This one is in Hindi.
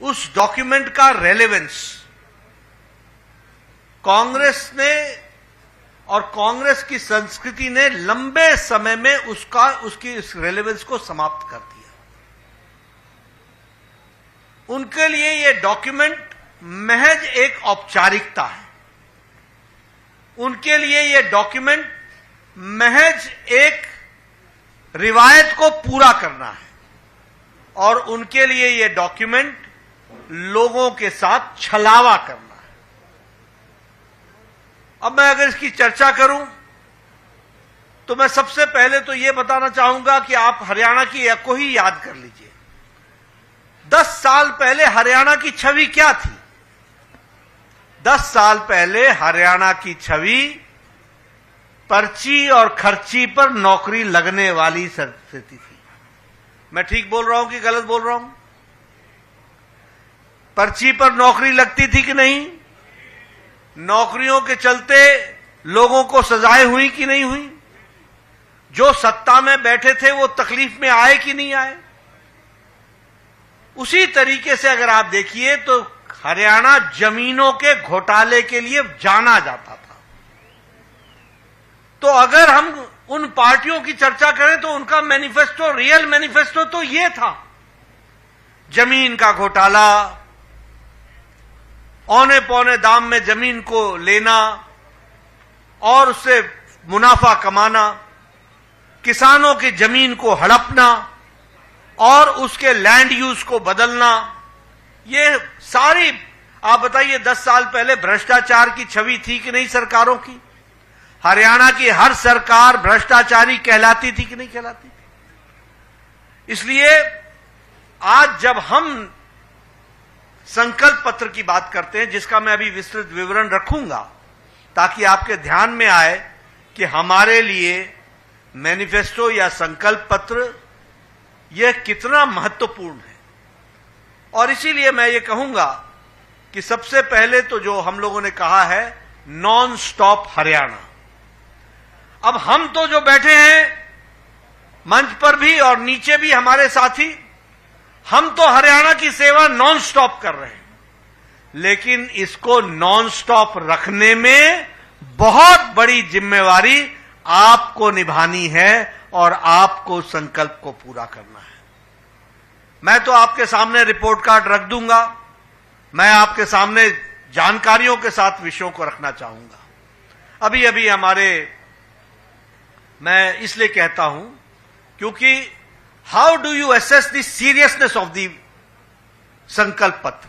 उस डॉक्यूमेंट का रेलेवेंस कांग्रेस ने और कांग्रेस की संस्कृति ने लंबे समय में उसकी इस रेलेवेंस को समाप्त कर दिया। उनके लिए यह डॉक्यूमेंट महज एक औपचारिकता है। उनके लिए यह डॉक्यूमेंट महज एक रिवायत को पूरा करना है और उनके लिए यह डॉक्यूमेंट लोगों के साथ छलावा करना है। अब मैं अगर इसकी चर्चा करूं तो मैं सबसे पहले तो यह बताना चाहूंगा कि आप हरियाणा की एक को ही याद कर लीजिए। 10 साल पहले हरियाणा की छवि क्या थी? 10 साल पहले हरियाणा की छवि पर्ची और खर्ची पर नौकरी लगने वाली स्थिति थी। मैं ठीक बोल रहा हूं कि गलत बोल रहा हूं? पर्ची पर नौकरी लगती थी कि नहीं? नौकरियों के चलते लोगों को सजाएं हुई कि नहीं हुई? जो सत्ता में बैठे थे वो तकलीफ में आए कि नहीं आए? उसी तरीके से अगर आप देखिए तो हरियाणा जमीनों के घोटाले के लिए जाना जाता था। तो अगर हम उन पार्टियों की चर्चा करें तो उनका मैनिफेस्टो, रियल मैनिफेस्टो तो ये था, जमीन का घोटाला, औने पौने दाम में जमीन को लेना और उससे मुनाफा कमाना, किसानों की जमीन को हड़पना और उसके लैंड यूज को बदलना। ये सारी, आप बताइए 10 साल पहले भ्रष्टाचार की छवि थी कि नहीं सरकारों की? हरियाणा की हर सरकार भ्रष्टाचारी कहलाती थी कि नहीं कहलाती थी? इसलिए आज जब हम संकल्प पत्र की बात करते हैं, जिसका मैं अभी विस्तृत विवरण रखूंगा ताकि आपके ध्यान में आए कि हमारे लिए मैनिफेस्टो या संकल्प पत्र यह कितना महत्वपूर्ण है। और इसीलिए मैं ये कहूंगा कि सबसे पहले तो जो हम लोगों ने कहा है नॉन स्टॉप हरियाणा। अब हम तो जो बैठे हैं मंच पर भी और नीचे भी हमारे साथी, हम तो हरियाणा की सेवा नॉन स्टॉप कर रहे हैं, लेकिन इसको नॉन स्टॉप रखने में बहुत बड़ी जिम्मेवारी आपको निभानी है और आपको संकल्प को पूरा करना है। मैं तो आपके सामने रिपोर्ट कार्ड रख दूंगा, मैं आपके सामने जानकारियों के साथ विषयों को रखना चाहूंगा। अभी अभी मैं इसलिए कहता हूं क्योंकि how do you assess the seriousness of the संकल्प पत्र?